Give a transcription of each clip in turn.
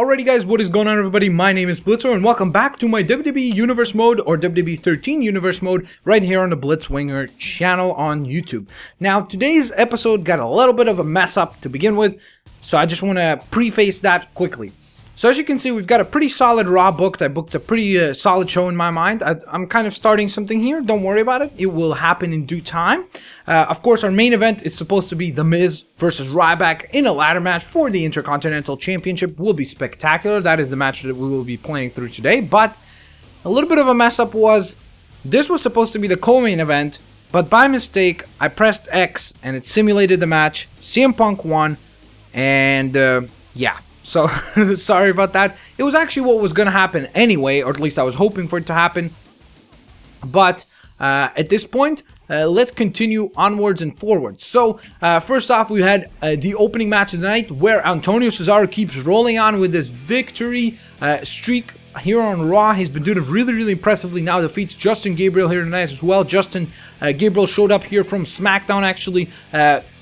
Alrighty guys, what is going on everybody? My name is Blitzer and welcome back to my WWE Universe Mode or WWE 13 Universe Mode right here on the Blitzwinger channel on YouTube. Now today's episode got a little bit of a mess up to begin with, so I just want to preface that quickly. So as you can see, we've got a pretty solid Raw booked. I booked a pretty solid show in my mind. I'm kind of starting something here. Don't worry about it. It will happen in due time. Of course, our main event is supposed to be The Miz versus Ryback in a ladder match for the Intercontinental Championship. Will be spectacular. That is the match that we will be playing through today. But a little bit of a mess up was, this was supposed to be the co-main event, but by mistake, I pressed X and it simulated the match. CM Punk won, and yeah. So, sorry about that. It was actually what was going to happen anyway, or at least I was hoping for it to happen. But at this point, let's continue onwards and forwards. So, first off, we had the opening match of the night where Antonio Cesaro keeps rolling on with this victory streak here on Raw. He's been doing it really impressively. Now defeats Justin Gabriel here tonight as well. Justin Gabriel showed up here from Smackdown actually.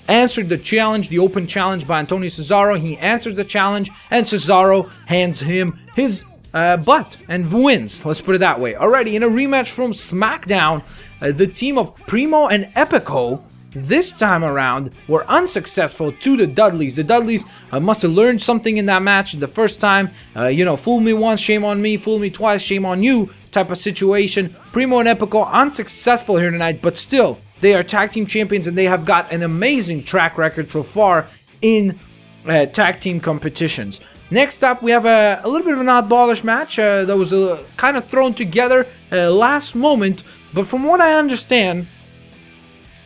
Answered the challenge, the open challenge by Antonio Cesaro. He answers the challenge, and Cesaro hands him his butt and wins. Let's put it that way. Alrighty, in a rematch from Smackdown, the team of Primo and Epico this time around were unsuccessful to the Dudleys. The Dudleys must have learned something in that match the first time. You know, fool me once, shame on me. Fool me twice, shame on you type of situation. Primo and Epico unsuccessful here tonight, but still, they are tag team champions and they have got an amazing track record so far in tag team competitions. Next up, we have a little bit of an oddballish match that was kind of thrown together last moment. But from what I understand,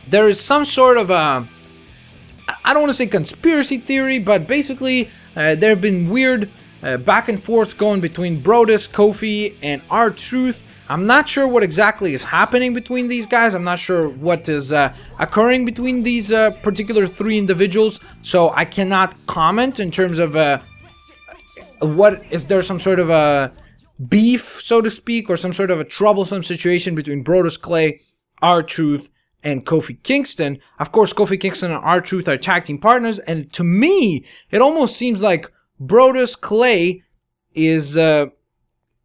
there is some sort of a, I don't want to say conspiracy theory, but basically there have been weird back and forth going between Brodus, Kofi, and R-Truth. I'm not sure what exactly is happening between these guys. I'm not sure what is occurring between these particular three individuals. So I cannot comment in terms of what is there some sort of a beef, so to speak, or some sort of a troublesome situation between Brodus Clay, R-Truth, and Kofi Kingston. Of course, Kofi Kingston and R-Truth are tag team partners. And to me, it almost seems like Brodus Clay is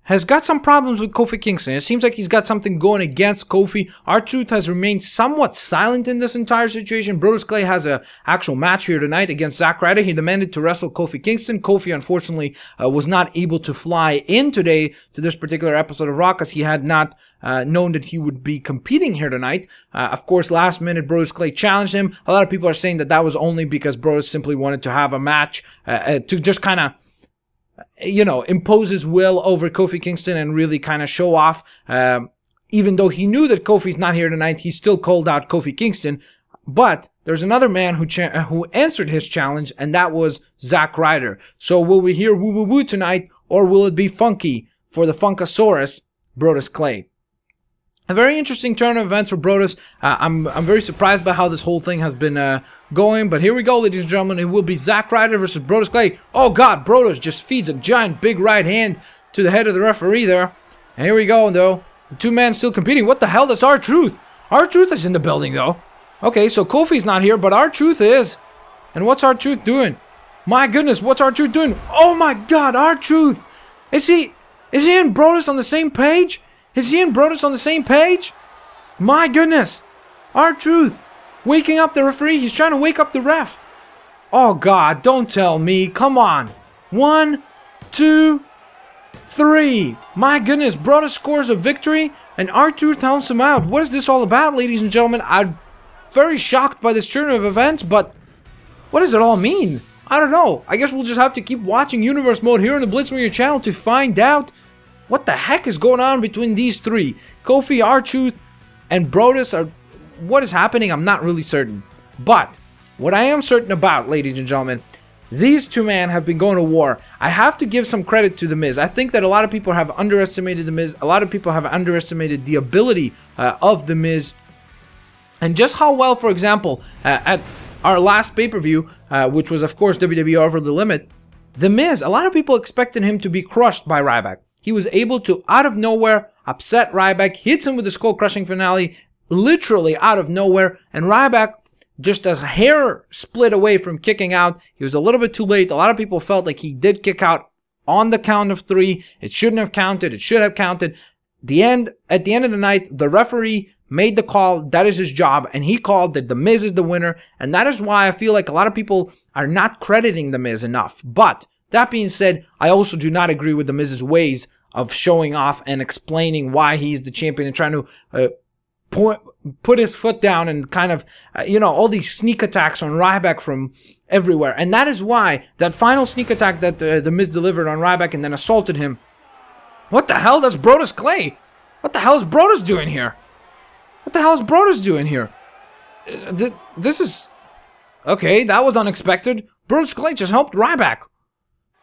has got some problems with Kofi Kingston. It seems like he's got something going against Kofi. R-Truth has remained somewhat silent in this entire situation. Brodus Clay has an actual match here tonight against Zack Ryder. He demanded to wrestle Kofi Kingston. Kofi, unfortunately, was not able to fly in today to this particular episode of Raw because he had not known that he would be competing here tonight. Of course, last minute, Brodus Clay challenged him. A lot of people are saying that that was only because Brodus simply wanted to have a match to just kind of, you know, impose his will over Kofi Kingston and really kind of show off. Even though he knew that Kofi's not here tonight, he still called out Kofi Kingston. But there's another man who answered his challenge, and that was Zack Ryder. So will we hear woo woo woo tonight, or will it be funky for the Funkasaurus, Brodus Clay? A very interesting turn of events for Brodus. I'm very surprised by how this whole thing has been going. But here we go, ladies and gentlemen. It will be Zack Ryder versus Brodus Clay. Oh, God. Brodus just feeds a giant big right hand to the head of the referee there. And here we go, though. The two men still competing. What the hell? That's R-Truth. R-Truth is in the building, though. Okay, so Kofi's not here, but R-Truth is. And what's R-Truth doing? My goodness, what's R-Truth doing? Oh, my God, R-Truth. Is he and Brodus on the same page? Is he and Brodus on the same page? My goodness. R-Truth waking up the referee. He's trying to wake up the ref. Oh, God. Don't tell me. Come on. 1, 2, 3. My goodness. Brodus scores a victory and R-Truth helps him out. What is this all about, ladies and gentlemen? I'm very shocked by this turn of events, but what does it all mean? I don't know. I guess we'll just have to keep watching Universe Mode here on the Blitzwinger channel to find out what the heck is going on between these three? Kofi, R-Truth, and Brodus are... What is happening? I'm not really certain. But what I am certain about, ladies and gentlemen, these two men have been going to war. I have to give some credit to The Miz. I think that a lot of people have underestimated The Miz. A lot of people have underestimated the ability of The Miz. And just how well, for example, at our last pay-per-view, which was, of course, WWE Over the Limit, The Miz, a lot of people expected him to be crushed by Ryback. He was able to, out of nowhere, upset Ryback, hits him with the skull-crushing finale, literally out of nowhere, and Ryback, just as hair split away from kicking out, he was a little bit too late. A lot of people felt like he did kick out on the count of 3. It shouldn't have counted. It should have counted. At the end of the night, the referee made the call. That is his job, and he called that The Miz is the winner, and that is why I feel like a lot of people are not crediting The Miz enough. But that being said, I also do not agree with The Miz's ways of showing off and explaining why he's the champion and trying to put his foot down and kind of, all these sneak attacks on Ryback from everywhere. And that is why that final sneak attack that The Miz delivered on Ryback and then assaulted him. What the hell? That's Brodus Clay. What the hell is Brodus doing here? What the hell is Brodus doing here? This is... Okay, that was unexpected. Brodus Clay just helped Ryback.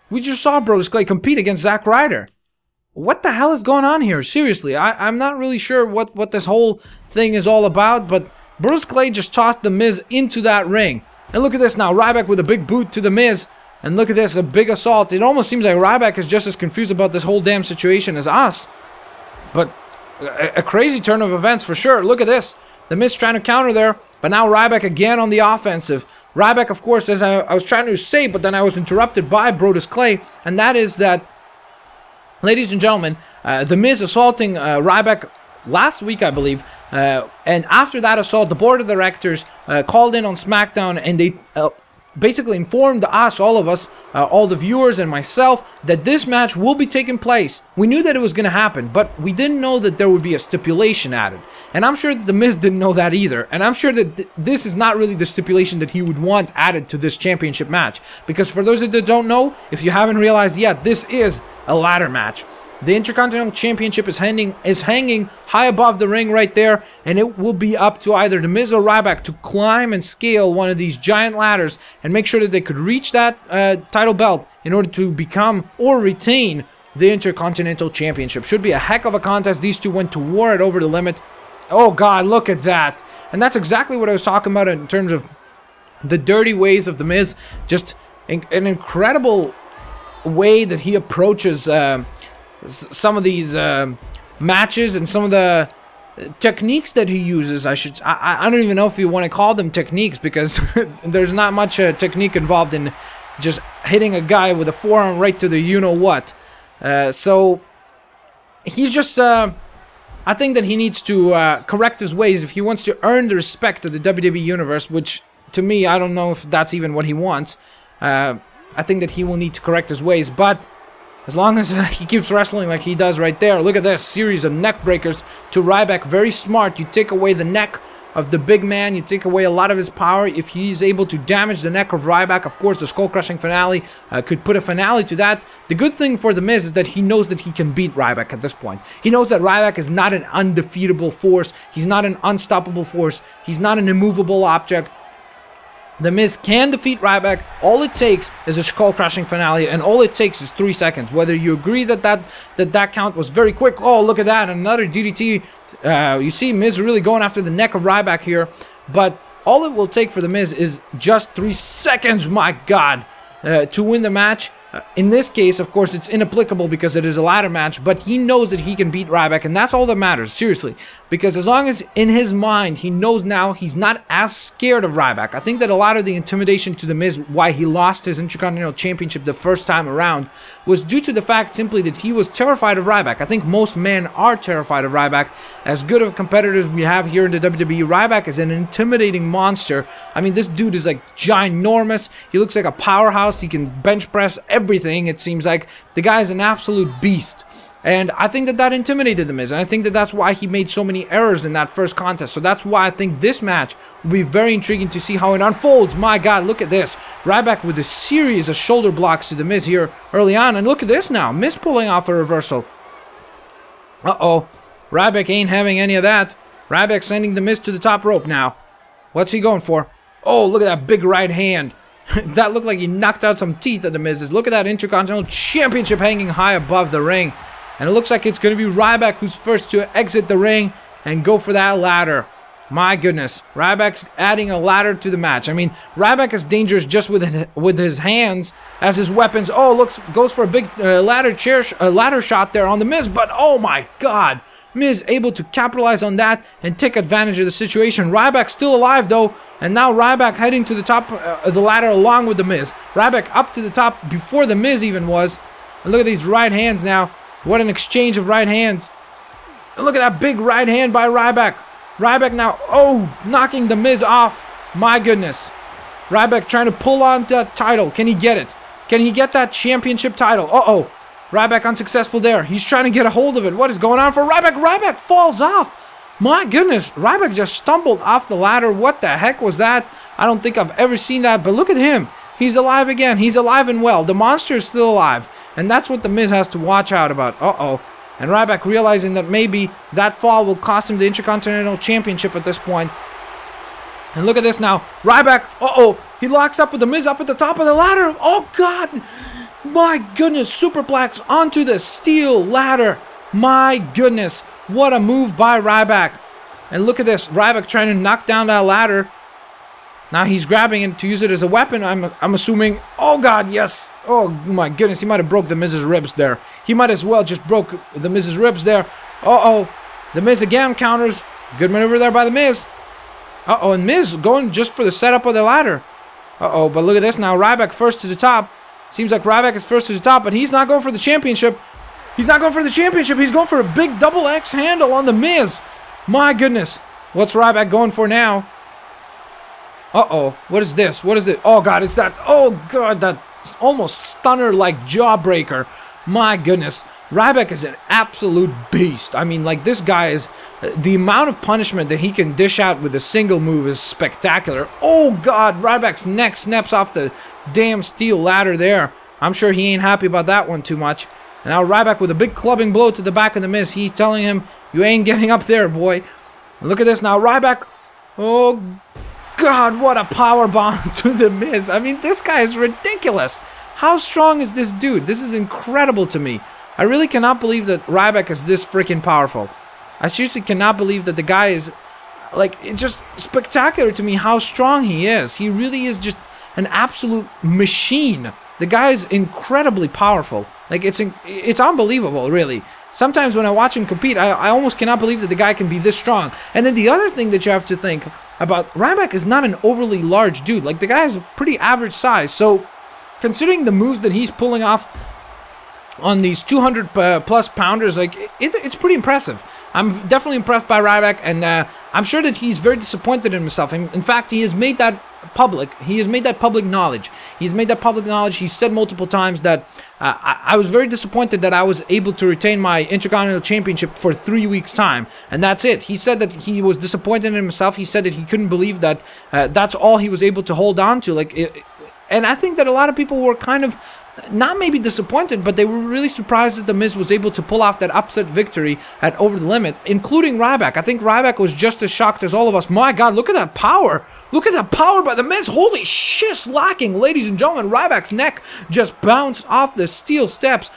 We just saw Brodus Clay compete against Zack Ryder. What the hell is going on here? Seriously, I'm not really sure what this whole thing is all about, but Brodus Clay just tossed The Miz into that ring. And look at this now, Ryback with a big boot to The Miz. And look at this, a big assault. It almost seems like Ryback is just as confused about this whole damn situation as us. But a crazy turn of events for sure. Look at this. The Miz trying to counter there, but now Ryback again on the offensive. Ryback, of course, as I was trying to say, but then I was interrupted by Brodus Clay, and that is that, ladies and gentlemen, The Miz assaulting Ryback last week, I believe, and after that assault, the board of directors called in on Smackdown, and they basically informed us, all of us, all the viewers and myself, that this match will be taking place. We knew that it was going to happen, but we didn't know that there would be a stipulation added. And I'm sure that The Miz didn't know that either. And I'm sure that this is not really the stipulation that he would want added to this championship match. Because for those that don't know, if you haven't realized yet, this is a ladder match. The Intercontinental Championship is hanging high above the ring right there, and it will be up to either The Miz or Ryback to climb and scale one of these giant ladders and make sure that they could reach that title belt in order to become or retain the Intercontinental Championship. Should be a heck of a contest. These two went to war at Over the Limit. Oh God, look at that. And that's exactly what I was talking about in terms of the dirty ways of The Miz. Just an incredible way that he approaches some of these matches and some of the techniques that he uses. I don't even know if you want to call them techniques, because there's not much technique involved in just hitting a guy with a forearm right to the you-know-what. So he's just I think that he needs to correct his ways if he wants to earn the respect of the WWE Universe, which to me, I don't know if that's even what he wants. I think that he will need to correct his ways, but as long as he keeps wrestling like he does right there. Look at this series of neck breakers to Ryback. Very smart. You take away the neck of the big man. You take away a lot of his power. If he's able to damage the neck of Ryback, of course, the skull-crushing finale could put a finale to that. The good thing for The Miz is that he knows that he can beat Ryback at this point. He knows that Ryback is not an undefeatable force. He's not an unstoppable force. He's not an immovable object. The Miz can defeat Ryback. All it takes is a skull-crushing finale, and all it takes is 3 seconds. Whether you agree that count was very quick. Oh, look at that, another DDT. You see Miz really going after the neck of Ryback here, but all it will take for The Miz is just 3 seconds, my God, to win the match. In this case, of course, it's inapplicable because it is a ladder match, but he knows that he can beat Ryback, and that's all that matters, seriously. Because as long as in his mind he knows now he's not as scared of Ryback. I think that a lot of the intimidation to The Miz, why he lost his Intercontinental Championship the first time around, was due to the fact simply that he was terrified of Ryback. I think most men are terrified of Ryback. As good of competitors we have here in the WWE, Ryback is an intimidating monster. I mean, this dude is like ginormous. He looks like a powerhouse. He can bench press everything, it seems like. The guy is an absolute beast. And I think that intimidated The Miz, and I think that that's why he made so many errors in that first contest. So that's why I think this match will be very intriguing to see how it unfolds. My God, look at this. Ryback with a series of shoulder blocks to The Miz here early on. And look at this now. Miz pulling off a reversal. Uh-oh. Ryback ain't having any of that. Ryback sending The Miz to the top rope now. What's he going for? Oh, look at that big right hand. That looked like he knocked out some teeth at The Miz's. Look at that Intercontinental Championship hanging high above the ring. And it looks like it's going to be Ryback who's first to exit the ring and go for that ladder. My goodness. Ryback's adding a ladder to the match. I mean, Ryback is dangerous just with his hands as his weapons. Oh, goes for a big ladder shot there on The Miz. But oh my God. Miz able to capitalize on that and take advantage of the situation. Ryback still alive though. And now Ryback heading to the top of the ladder along with The Miz. Ryback up to the top before The Miz even was. And look at these right hands now. What an exchange of right hands. And look at that big right hand by Ryback. Ryback now, oh, knocking The Miz off. My goodness. Ryback trying to pull on that title. Can he get it? Can he get that championship title? Uh-oh. Ryback unsuccessful there. He's trying to get a hold of it. What is going on for Ryback? Ryback falls off. My goodness. Ryback just stumbled off the ladder. What the heck was that? I don't think I've ever seen that. But look at him. He's alive again. He's alive and well. The monster is still alive. And that's what The Miz has to watch out about. Uh-oh. And Ryback realizing that maybe that fall will cost him the Intercontinental Championship at this point. And look at this now. Ryback, uh-oh. He locks up with The Miz up at the top of the ladder. Oh, God. My goodness. Superplex onto the steel ladder. My goodness. What a move by Ryback. And look at this. Ryback trying to knock down that ladder. Now he's grabbing it to use it as a weapon, I'm assuming. Oh, God, yes. Oh, my goodness. He might have broke The Miz's ribs there. He might as well just broke The Miz's ribs there. Uh-oh. The Miz again counters. Good maneuver there by The Miz. Uh-oh, and Miz going just for the setup of the ladder. Uh-oh, but look at this now. Ryback first to the top. Seems like Ryback is first to the top, but he's not going for the championship. He's not going for the championship. He's going for a big double X handle on The Miz. My goodness. What's Ryback going for now? Uh-oh. What is this? What is it? Oh, God, it's that. Oh, God, that almost stunner-like jawbreaker. My goodness. Ryback is an absolute beast. I mean, like, this guy is... The amount of punishment that he can dish out with a single move is spectacular. Oh, God. Ryback's neck snaps off the damn steel ladder there. I'm sure he ain't happy about that one too much. And now Ryback with a big clubbing blow to the back of The Miz. He's telling him, you ain't getting up there, boy. And look at this now. Ryback... Oh, God, what a power bomb to The Miz. I mean, this guy is ridiculous. How strong is this dude? This is incredible to me. I really cannot believe that Ryback is this freaking powerful. I seriously cannot believe that the guy is, like, it's just spectacular to me how strong he is. He really is just an absolute machine. The guy is incredibly powerful. Like, it's unbelievable, really. Sometimes when I watch him compete, I almost cannot believe that the guy can be this strong. And then the other thing that you have to think about, Ryback is not an overly large dude. Like, the guy is a pretty average size. So, considering the moves that he's pulling off on these 200 plus pounders, like, it's pretty impressive. I'm definitely impressed by Ryback, and I'm sure that he's very disappointed in himself. In fact, he has made that public. He has made that public knowledge. He's made that public knowledge. He's said multiple times that I was very disappointed that I was able to retain my Intercontinental Championship for 3 weeks' time, and that's it. He said that he was disappointed in himself. He said that he couldn't believe that that's all he was able to hold on to. And I think that a lot of people were kind of not maybe disappointed, but they were really surprised that The Miz was able to pull off that upset victory at Over the Limit, including Ryback. I think Ryback was just as shocked as all of us. My God, look at that power. Look at that power by The Miz. Holy shit, slacking. Ladies and gentlemen, Ryback's neck just bounced off the steel steps.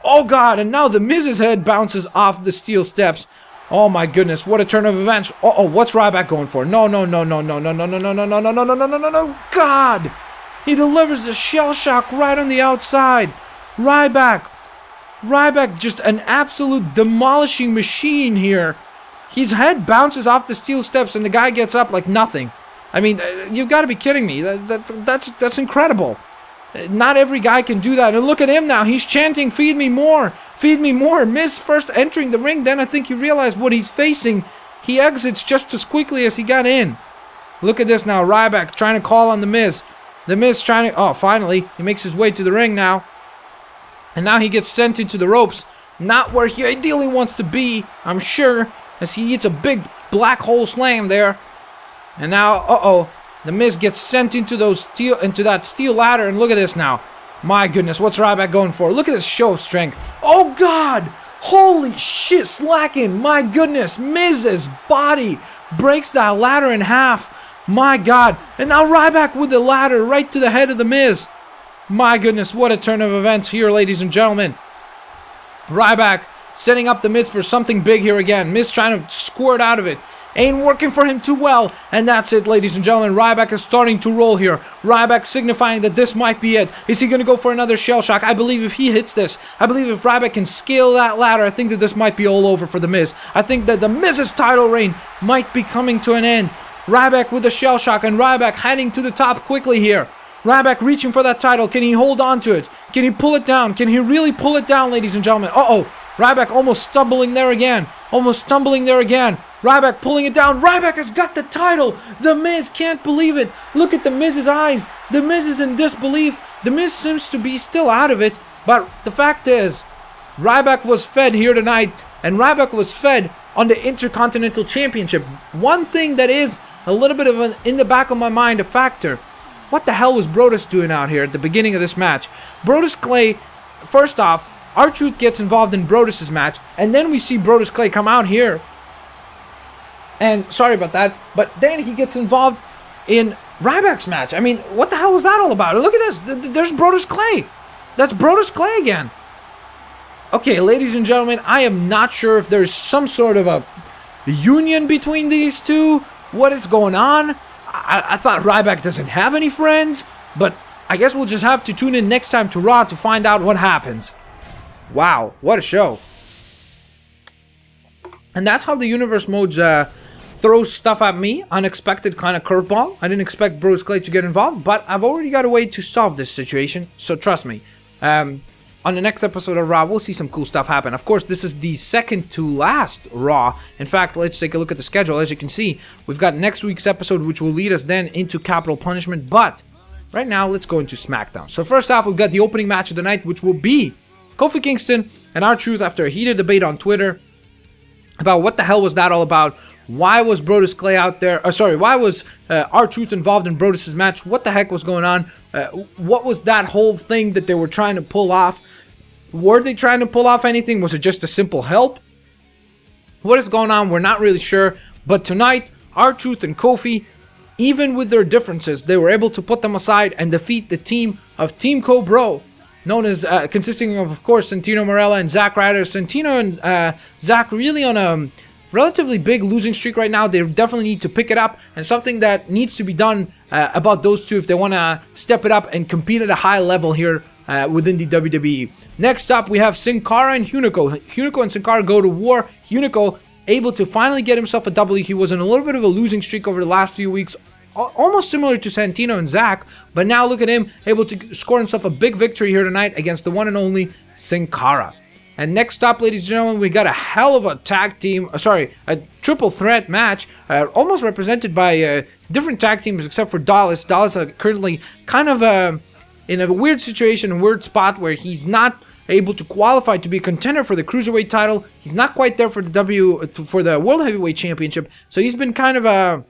Oh, God, and now The Miz's head bounces off the steel steps. Oh, my goodness, what a turn of events. Uh-oh, what's Ryback going for? No, no, no, no, no, no, no, no, no, no, no, no, no, no, no, no, no, no, God. He delivers the shell shock right on the outside. Ryback just an absolute demolishing machine here. His head bounces off the steel steps and the guy gets up like nothing. I mean, you've got to be kidding me. That's incredible. Not every guy can do that. And look at him now. He's chanting, feed me more. Feed me more. Miz first entering the ring. Then I think he realized what he's facing. He exits just as quickly as he got in. Look at this now. Ryback trying to call on The Miz. The Miz trying to... Oh, finally. He makes his way to the ring now. And now he gets sent into the ropes. Not where he ideally wants to be, I'm sure. As he eats a big black hole slam there. And now, uh-oh. The Miz gets sent into that steel ladder. And look at this now. My goodness, what's Ryback going for? Look at this show of strength. Oh, God! Holy shit, slacking. My goodness, Miz's body breaks that ladder in half. My God. And now Ryback with the ladder right to the head of The Miz. My goodness, what a turn of events here, ladies and gentlemen. Ryback setting up The Miz for something big here again. Miz trying to squirt out of it. Ain't working for him too well. And that's it, ladies and gentlemen. Ryback is starting to roll here. Ryback signifying that this might be it. Is he going to go for another shell shock? I believe if he hits this, I believe if Ryback can scale that ladder, I think that this might be all over for The Miz. I think that The Miz's title reign might be coming to an end. Ryback with a shell shock, and Ryback heading to the top quickly here. Ryback reaching for that title. Can he hold on to it? Can he pull it down? Can he really pull it down, ladies and gentlemen? Uh-oh. Ryback almost stumbling there again. Almost stumbling there again. Ryback pulling it down. Ryback has got the title. The Miz can't believe it. Look at the Miz's eyes. The Miz is in disbelief. The Miz seems to be still out of it. But the fact is, Ryback was fed here tonight. And Ryback was fed on the Intercontinental Championship. One thing that is a little bit of an, in the back of my mind, a factor. What the hell was Brodus doing out here at the beginning of this match? Brodus Clay, first off, R-Truth gets involved in Brodus' match, and then we see Brodus Clay come out here. And, sorry about that, but then he gets involved in Ryback's match. I mean, what the hell was that all about? Look at this. There's Brodus Clay. That's Brodus Clay again. Okay, ladies and gentlemen, I am not sure if there's some sort of a union between these two. What is going on? I thought Ryback doesn't have any friends, but I guess we'll just have to tune in next time to Raw to find out what happens. Wow, what a show. And that's how the Universe Modes throws stuff at me. Unexpected kind of curveball. I didn't expect Brodus Clay to get involved, but I've already got a way to solve this situation, so trust me. On the next episode of Raw, we'll see some cool stuff happen. Of course, this is the second to last Raw. In fact, let's take a look at the schedule. As you can see, we've got next week's episode, which will lead us then into Capital Punishment. But right now, let's go into SmackDown. So first off, we've got the opening match of the night, which will be Kofi Kingston and R-Truth after a heated debate on Twitter about what the hell was that all about. Why was Brodus Clay out there? Why was R-Truth involved in Brodus' match? What the heck was going on? What was that whole thing that they were trying to pull off? Were they trying to pull off anything? Was it just a simple help? What is going on? We're not really sure. But tonight, R-Truth and Kofi, even with their differences, they were able to put them aside and defeat the team of Team Cobra, known as, consisting of course, Santino Marella and Zack Ryder. Santino and Zack really on a relatively big losing streak right now. They definitely need to pick it up, and something that needs to be done about those two if they want to step it up and compete at a high level here within the WWE. Next up, we have Sin Cara and Hunico. Hunico and Sin Cara go to war. Hunico able to finally get himself a W. He was in a little bit of a losing streak over the last few weeks, almost similar to Santino and Zack, but now look at him able to score himself a big victory here tonight against the one and only Sin Cara. And next up, ladies and gentlemen, we got a hell of a tag team, a triple threat match, almost represented by different tag teams except for Dallas. Dallas currently kind of in a weird situation, a weird spot where he's not able to qualify to be a contender for the Cruiserweight title. He's not quite there for the World Heavyweight Championship, so he's been kind of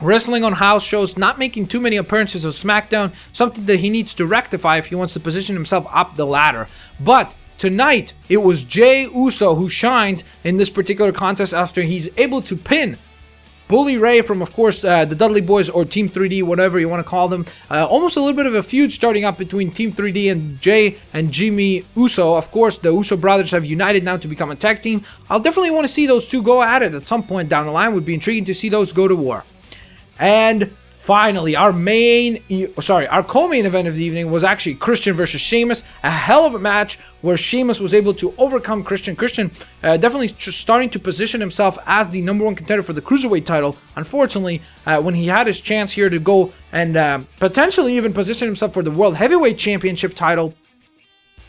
wrestling on house shows, not making too many appearances on SmackDown, something that he needs to rectify if he wants to position himself up the ladder. But tonight, it was Jey Uso who shines in this particular contest after he's able to pin Bully Ray from, of course, the Dudley Boys, or Team 3D, whatever you want to call them. Almost a little bit of a feud starting up between Team 3D and Jey and Jimmy Uso. Of course, the Uso brothers have united now to become a tag team. I'll definitely want to see those two go at it at some point down the line. Would be intriguing to see those go to war. And finally, our co-main event of the evening was actually Christian versus Sheamus. A hell of a match where Sheamus was able to overcome Christian. Christian definitely starting to position himself as the #1 contender for the Cruiserweight title. Unfortunately, when he had his chance here to go and potentially even position himself for the World Heavyweight Championship title,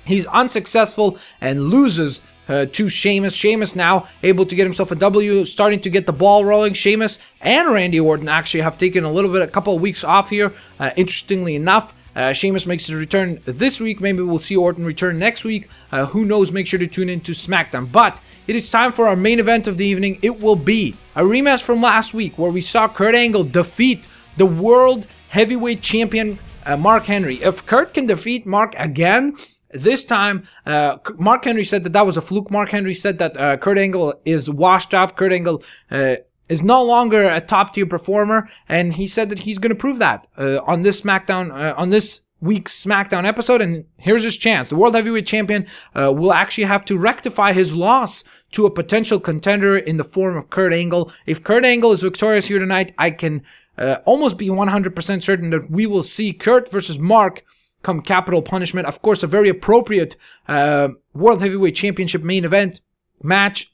he's unsuccessful and loses to Sheamus. Sheamus now able to get himself a W, starting to get the ball rolling. Sheamus and Randy Orton actually have taken a couple of weeks off here. Interestingly enough, Sheamus makes his return this week. Maybe we'll see Orton return next week. Who knows? Make sure to tune in to SmackDown. But it is time for our main event of the evening. It will be a rematch from last week where we saw Kurt Angle defeat the World Heavyweight Champion Mark Henry. If Kurt can defeat Mark again, this time, Mark Henry said that was a fluke. Mark Henry said that Kurt Angle is washed up. Kurt Angle is no longer a top-tier performer, and he said that he's going to prove that on this SmackDown, on this week's SmackDown episode. And here's his chance. The World Heavyweight Champion will actually have to rectify his loss to a potential contender in the form of Kurt Angle. If Kurt Angle is victorious here tonight, I can almost be 100% certain that we will see Kurt versus Mark come Capital Punishment. Of course, a very appropriate World Heavyweight Championship main event match.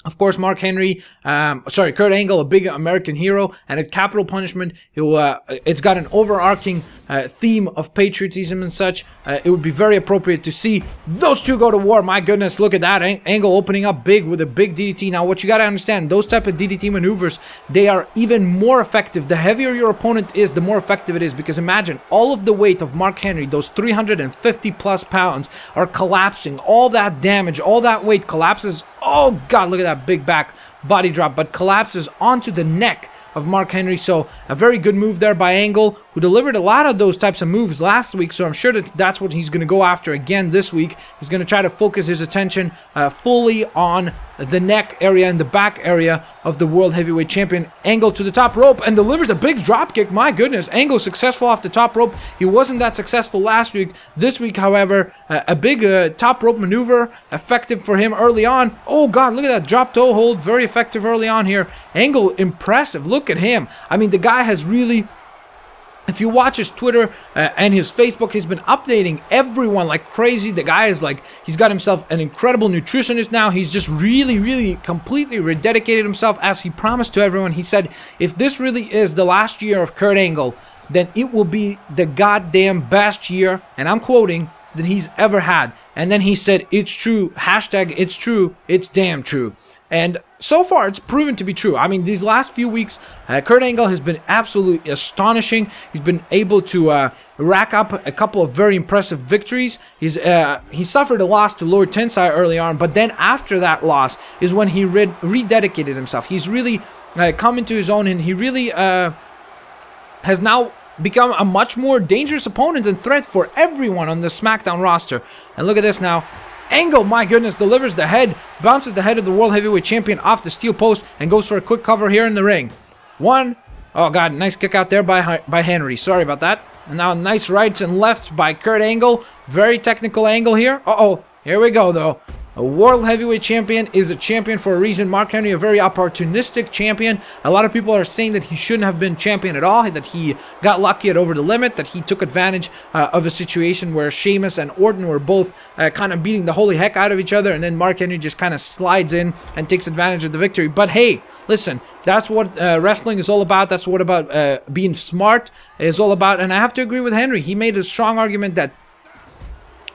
Of course, Kurt Angle, a big American hero, and at Capital Punishment, it's got an overarching theme of patriotism and such, it would be very appropriate to see those two go to war. My goodness, look at that Angle opening up big with a big DDT. Now, what you got to understand, those type of DDT maneuvers, they are even more effective. The heavier your opponent is, the more effective it is, because imagine all of the weight of Mark Henry, those 350 plus pounds, are collapsing. All that damage, all that weight collapses. Oh God, look at that big back body drop, but collapses onto the neck of Mark Henry. So a very good move there by Angle, who delivered a lot of those types of moves last week, so I'm sure that's what he's going to go after again this week. He's going to try to focus his attention fully on the neck area and the back area of the World Heavyweight Champion. Angle to the top rope and delivers a big drop kick. My goodness, Angle successful off the top rope. He wasn't that successful last week. This week, however, a big top rope maneuver, effective for him early on. Oh God, look at that drop toe hold, very effective early on here. Angle, impressive. Look at him. I mean, the guy has really, if you watch his Twitter and his Facebook, he's been updating everyone like crazy. The guy is like, he's got himself an incredible nutritionist now. He's just really completely rededicated himself, as he promised to everyone. He said, if this really is the last year of Kurt Angle, then it will be the goddamn best year, and I'm quoting, that he's ever had. And then he said, it's true, hashtag it's true, it's damn true. And so far, it's proven to be true. I mean, these last few weeks, Kurt Angle has been absolutely astonishing. He's been able to rack up a couple of very impressive victories. He suffered a loss to Lord Tensai early on, but then after that loss is when he rededicated himself. He's really come into his own, and he really has now become a much more dangerous opponent and threat for everyone on the Smackdown roster. And look at this now. Angle, my goodness, delivers the head, bounces the head of the World Heavyweight Champion off the steel post, and goes for a quick cover here in the ring. One, oh God, nice kick out there by Henry. Sorry about that. And now nice rights and lefts by Kurt Angle. Very technical Angle here. Uh-oh, here we go though. A World Heavyweight Champion is a champion for a reason. Mark Henry, a very opportunistic champion. A lot of people are saying that he shouldn't have been champion at all, that he got lucky at Over the Limit, that he took advantage of a situation where Sheamus and Orton were both kind of beating the holy heck out of each other, and then Mark Henry just kind of slides in and takes advantage of the victory. But hey, listen, that's what wrestling is all about. That's what about being smart is all about. And I have to agree with Henry. He made a strong argument that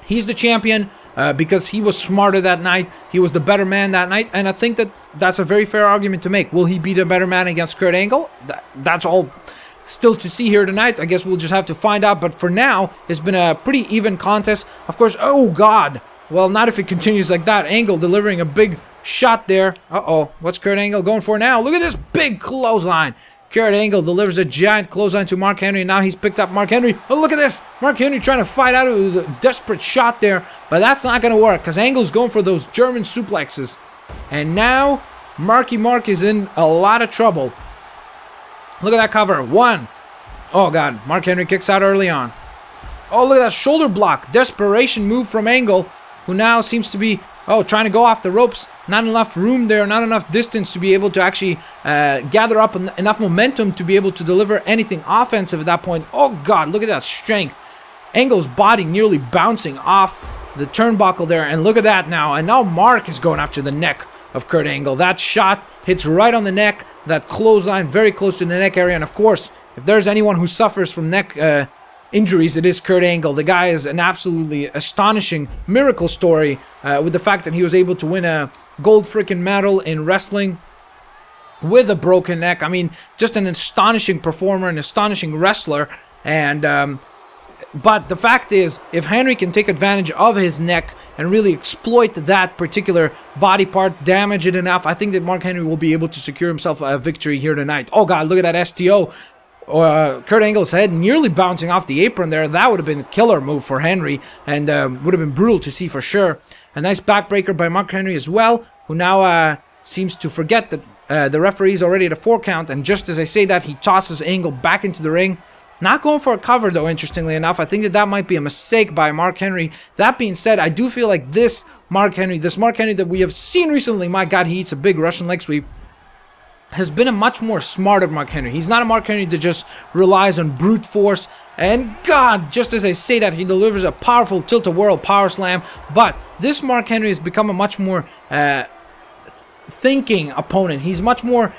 he's the champion because he was smarter that night. He was the better man that night. And I think that that's a very fair argument to make. Will he be the better man against Kurt Angle? That's all still to see here tonight. I guess we'll just have to find out. But for now, it's been a pretty even contest. Of course, oh God. Well, not if it continues like that. Angle delivering a big shot there. Uh-oh. What's Kurt Angle going for now? Look at this big clothesline. Kurt Angle delivers a giant clothesline to Mark Henry. Now he's picked up Mark Henry. Oh, look at this. Mark Henry trying to fight out of a desperate shot there. But that's not going to work because Angle's going for those German suplexes. And now Marky Mark is in a lot of trouble. Look at that cover. One. Oh, God. Mark Henry kicks out early on. Oh, look at that shoulder block. Desperation move from Angle, who now seems to be, trying to go off the ropes. Not enough room there, not enough distance to be able to actually gather up enough momentum to be able to deliver anything offensive at that point. Oh, God, look at that strength. Angle's body nearly bouncing off the turnbuckle there. And look at that now. And now Mark is going after the neck of Kurt Angle. That shot hits right on the neck. That clothesline very close to the neck area. And, of course, if there's anyone who suffers from neck injuries, it is Kurt Angle. The guy is an absolutely astonishing miracle story with the fact that he was able to win a gold freaking medal in wrestling with a broken neck. I mean, just an astonishing performer, an astonishing wrestler. And but the fact is, if Henry can take advantage of his neck and really exploit that particular body part, damage it enough, I think that Mark Henry will be able to secure himself a victory here tonight. Oh God, look at that STO. Kurt Angle's head nearly bouncing off the apron there. That would have been a killer move for Henry, and would have been brutal to see for sure. A nice backbreaker by Mark Henry as well, who now seems to forget that the referee is already at a 4 count, and just as I say that, he tosses Angle back into the ring. Not going for a cover though, interestingly enough. I think that might be a mistake by Mark Henry. That being said, I do feel like this Mark Henry that we have seen recently, my God, he eats a big Russian leg sweep, has been a much more smarter Mark Henry. He's not a Mark Henry that just relies on brute force. And God, just as I say that, he delivers a powerful tilt-a-whirl power slam. But this Mark Henry has become a much more thinking opponent. He's much more,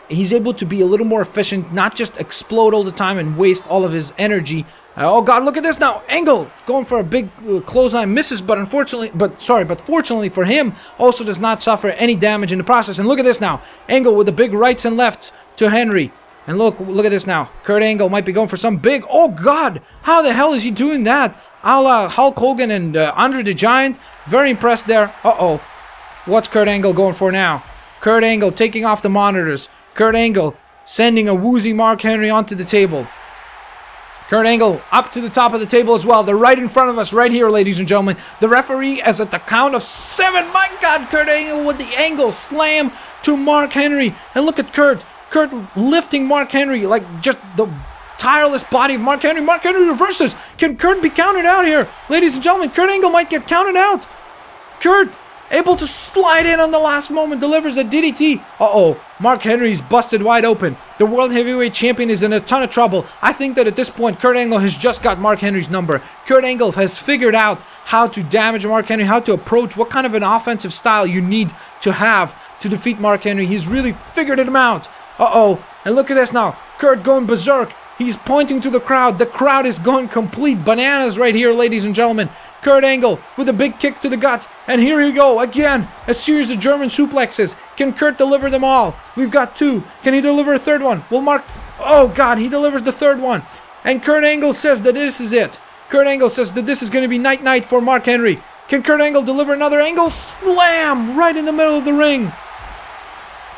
he's able to be a little more efficient, not just explode all the time and waste all of his energy Oh God, look at this now. Angle going for a big clothesline, misses, but fortunately for him, also does not suffer any damage in the process. And look at this now. Angle with the big rights and lefts to Henry. And look at this now. Kurt Angle might be going for some big. Oh God, how the hell is he doing that? A la Hulk Hogan and Andre the Giant. Very impressed there. Uh-oh. What's Kurt Angle going for now? Kurt Angle taking off the monitors. Kurt Angle sending a woozy Mark Henry onto the table. Kurt Angle up to the top of the table as well. They're right in front of us right here, ladies and gentlemen. The referee is at the count of 7. My God, Kurt Angle with the angle slam to Mark Henry. And look at Kurt. Kurt lifting Mark Henry like just the tireless body of Mark Henry. Mark Henry reverses. Can Kurt be counted out here? Ladies and gentlemen, Kurt Angle might get counted out. Kurt able to slide in on the last moment, delivers a DDT. Uh-oh, Mark Henry's busted wide open. The World Heavyweight Champion is in a ton of trouble. I think that at this point, Kurt Angle has just got Mark Henry's number. Kurt Angle has figured out how to damage Mark Henry, how to approach, what kind of an offensive style you need to have to defeat Mark Henry. He's really figured him out. Uh-oh, and look at this now. Kurt going berserk. He's pointing to the crowd. The crowd is going complete bananas right here, ladies and gentlemen. Kurt Angle with a big kick to the gut. And here you go again. A series of German suplexes. Can Kurt deliver them all? We've got 2. Can he deliver a third one? Will Mark... Oh, God, he delivers the third one. And Kurt Angle says that this is it. Kurt Angle says that this is going to be night-night for Mark Henry. Can Kurt Angle deliver another angle slam right in the middle of the ring?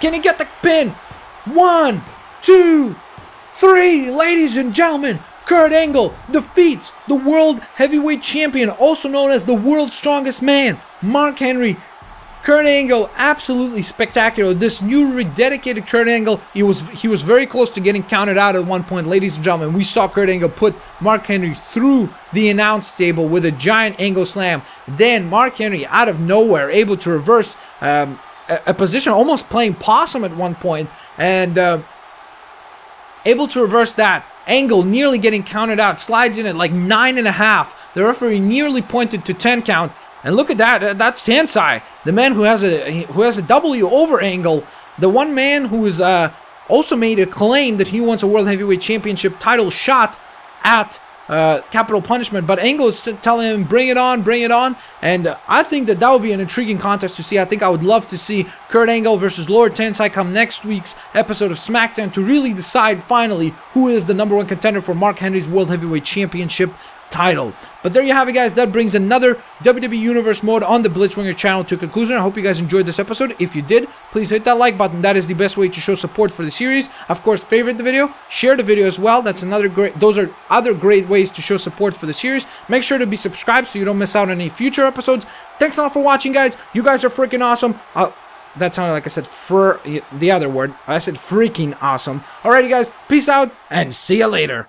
Can he get the pin? 1, 2, 3. Ladies and gentlemen, Kurt Angle defeats the World Heavyweight Champion, also known as the World's Strongest Man, Mark Henry. Kurt Angle, absolutely spectacular. This new rededicated Kurt Angle, he was very close to getting counted out at one point, ladies and gentlemen. We saw Kurt Angle put Mark Henry through the announce table with a giant angle slam. Then Mark Henry, out of nowhere, able to reverse a position, almost playing possum at one point, and able to reverse that. Angle nearly getting counted out, slides in at like 9.5. The referee nearly pointed to 10 count, and look at that. That's Tensai, the man who has a W over Angle, the one man who is also made a claim that he wants a World Heavyweight Championship title shot at Capital Punishment, but Angle is telling him, bring it on, and I think that would be an intriguing contest to see. I think I would love to see Kurt Angle versus Lord Tensai come next week's episode of Smackdown to really decide finally who is the #1 contender for Mark Henry's World Heavyweight Championship title. But there you have it, guys. That brings another WWE Universe mode on the Blitzwinger channel to a conclusion. I hope you guys enjoyed this episode. If you did, please hit that like button. That is the best way to show support for the series. Of course, favorite the video, share the video as well. Those are other great ways to show support for the series. Make sure to be subscribed so you don't miss out on any future episodes. Thanks a lot for watching, guys. You guys are freaking awesome. That sounded like I said the other word. I said freaking awesome. Alrighty, guys. Peace out and see you later.